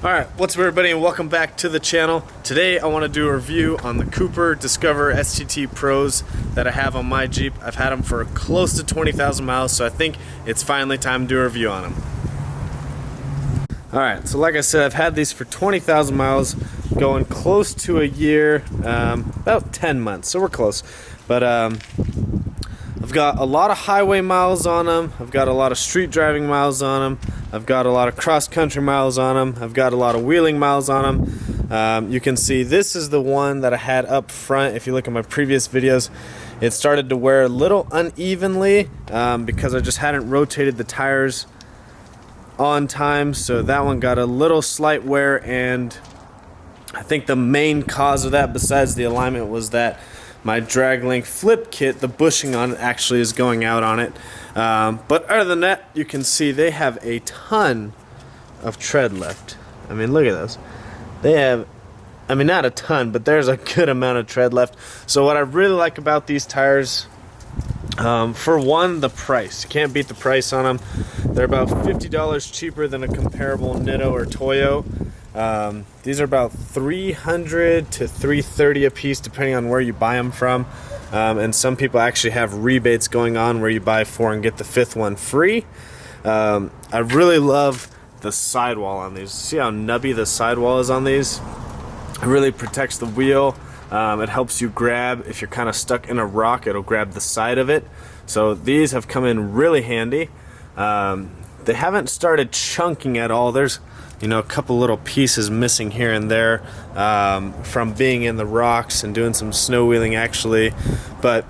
Alright, what's up everybody and welcome back to the channel. Today I want to do a review on the Cooper Discover STT Pros that I have on my Jeep. I've had them for close to 20,000 miles, so I think it's finally time to do a review on them. Alright, so like I said, I've had these for 20,000 miles, going close to a year, about 10 months, so we're close. But I've got a lot of highway miles on them, I've got a lot of street driving miles on them, I've got a lot of cross-country miles on them, I've got a lot of wheeling miles on them. You can see this is the one that I had up front. If you look at my previous videos, it started to wear a little unevenly because I just hadn't rotated the tires on time, so that one got a little slight wear, and I think the main cause of that, besides the alignment, was that my drag link flip kit, the bushing on it actually is going out on it. But other than that, you can see they have a ton of tread left. I mean, look at this. They have, I mean, not a ton, but there's a good amount of tread left. So what I really like about these tires, for one, the price. You can't beat the price on them. They're about $50 cheaper than a comparable Nitto or Toyo. These are about $300 to $330 a piece depending on where you buy them from, and some people actually have rebates going on where you buy 4 and get the 5th one free. I really love the sidewall on these. See how nubby the sidewall is on these? It really protects the wheel. It helps you grab, if you're kind of stuck in a rock, it'll grab the side of it. So these have come in really handy. They haven't started chunking at all. There's, you know, a couple little pieces missing here and there from being in the rocks and doing some snow wheeling actually, but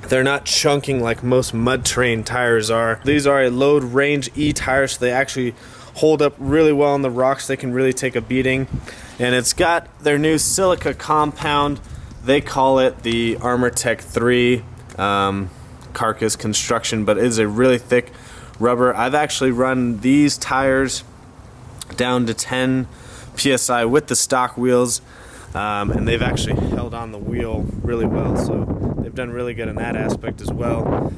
they're not chunking like most mud terrain tires are. These are a load range E tire, so they actually hold up really well on the rocks. They can really take a beating, and it's got their new silica compound. They call it the Armortech 3 carcass construction, but it is a really thick rubber. I've actually run these tires down to 10 psi with the stock wheels, and they've actually held on the wheel really well, so they've done really good in that aspect as well.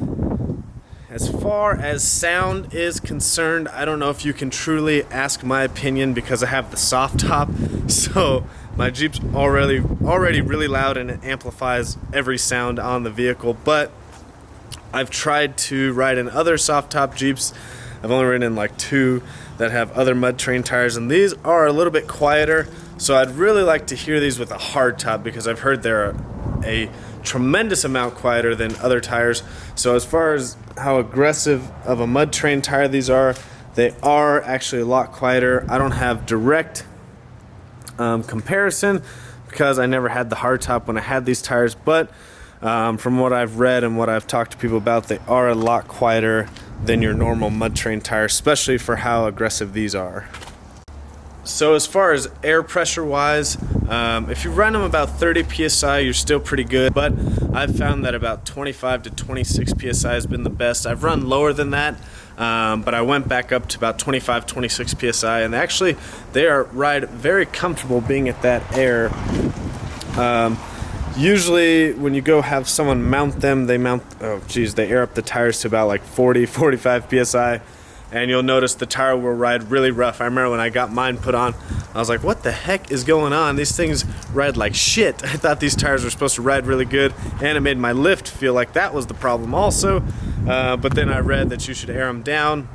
As far as sound is concerned, I don't know if you can truly ask my opinion because I have the soft top, so my Jeep's already really loud and it amplifies every sound on the vehicle. But I've tried to ride in other soft top Jeeps. I've only ridden in like 2 that have other mud terrain tires, and these are a little bit quieter, so I'd really like to hear these with a hard top because I've heard they're a tremendous amount quieter than other tires. So as far as how aggressive of a mud terrain tire these are, they are actually a lot quieter. I don't have direct comparison because I never had the hard top when I had these tires, but from what I've read and what I've talked to people about, they are a lot quieter than your normal mud terrain tire, especially for how aggressive these are. So as far as air pressure wise, if you run them about 30 psi, you're still pretty good, but I've found that about 25 to 26 psi has been the best. I've run lower than that, but I went back up to about 25, 26 psi, and actually they are ride very comfortable being at that air. Usually when you go have someone mount them, they air up the tires to about like 40, 45 psi, and you'll notice the tire will ride really rough. I remember when I got mine put on, I was like, what the heck is going on? These things ride like shit. I thought these tires were supposed to ride really good, and it made my lift feel like that was the problem also. But then I read that you should air them down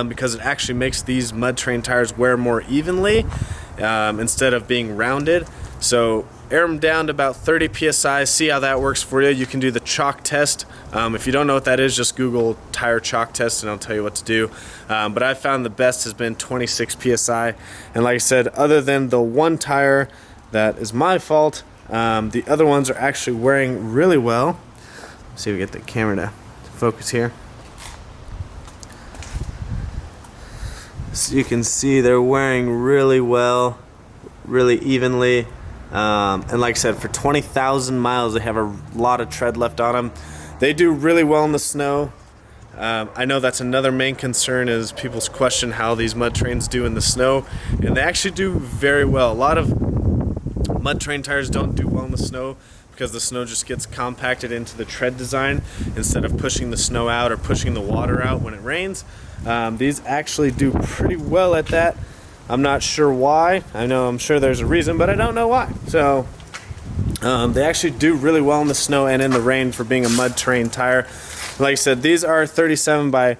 because it actually makes these mud terrain tires wear more evenly instead of being rounded. So air them down to about 30 psi, see how that works for you. You can do the chalk test. If you don't know what that is, just Google tire chalk test and I'll tell you what to do. But I found the best has been 26 psi. And like I said, other than the one tire that is my fault, the other ones are actually wearing really well. Let's see if we get the camera to focus here. So you can see they're wearing really well, really evenly. And like I said, for 20,000 miles, they have a lot of tread left on them. They do really well in the snow. I know that's another main concern is people's question how these mud terrains do in the snow, and they actually do very well. A lot of mud terrain tires don't do well in the snow because the snow just gets compacted into the tread design instead of pushing the snow out or pushing the water out when it rains. These actually do pretty well at that. I'm not sure why. I'm sure there's a reason, but I don't know why. So they actually do really well in the snow and in the rain for being a mud terrain tire. Like I said, these are 37 by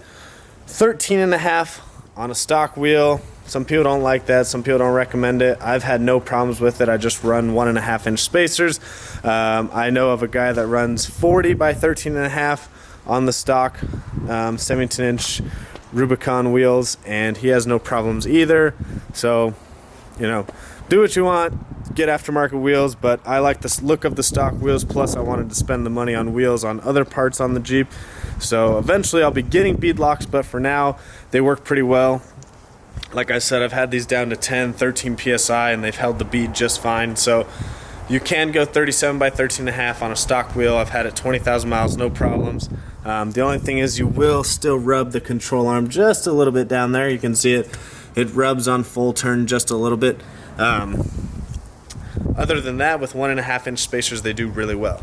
13.5 on a stock wheel. Some people don't like that. Some people don't recommend it. I've had no problems with it. I just run 1.5-inch spacers. I know of a guy that runs 40 by 13.5 on the stock 17-inch Rubicon wheels, and he has no problems either. So, do what you want, get aftermarket wheels, but I like the look of the stock wheels, plus I wanted to spend the money on wheels on other parts on the Jeep. So eventually I'll be getting bead locks, but for now they work pretty well. Like I said, I've had these down to 10, 13 PSI, and they've held the bead just fine. So you can go 37 by 13.5 on a stock wheel. I've had it 20,000 miles, no problems. The only thing is you will still rub the control arm just a little bit down there. You can see it. It rubs on full turn just a little bit. Other than that, with 1.5-inch spacers, they do really well.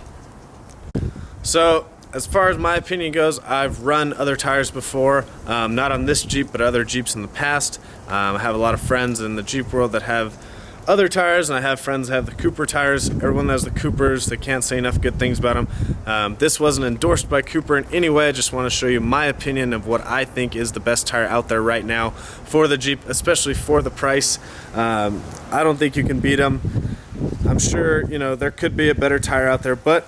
So as far as my opinion goes, I've run other tires before, not on this Jeep, but other Jeeps in the past. I have a lot of friends in the Jeep world that have other tires, and I have friends that have the Cooper tires. Everyone has the Coopers. They can't say enough good things about them. This wasn't endorsed by Cooper in any way. I just want to show you my opinion of what I think is the best tire out there right now for the Jeep, especially for the price. I don't think you can beat them. I'm sure there could be a better tire out there, but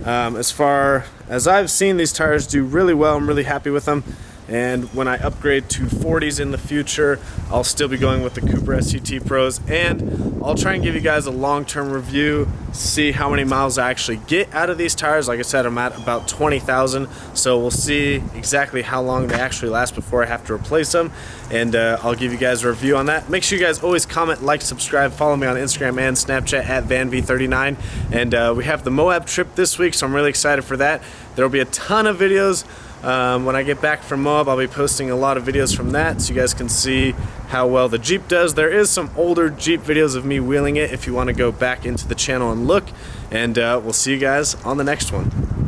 as far as I've seen, these tires do really well. I'm really happy with them. And when I upgrade to 40s in the future, I'll still be going with the Cooper STT Pros, and I'll try and give you guys a long-term review, see how many miles I actually get out of these tires. Like I said, I'm at about 20,000, so we'll see exactly how long they actually last before I have to replace them, and I'll give you guys a review on that. Make sure you guys always comment, like, subscribe, follow me on Instagram and Snapchat at VanV39, and we have the Moab trip this week, so I'm really excited for that. There will be a ton of videos. When I get back from Moab, I'll be posting a lot of videos from that so you guys can see how well the Jeep does. There is some older Jeep videos of me wheeling it if you want to go back into the channel and look, and we'll see you guys on the next one.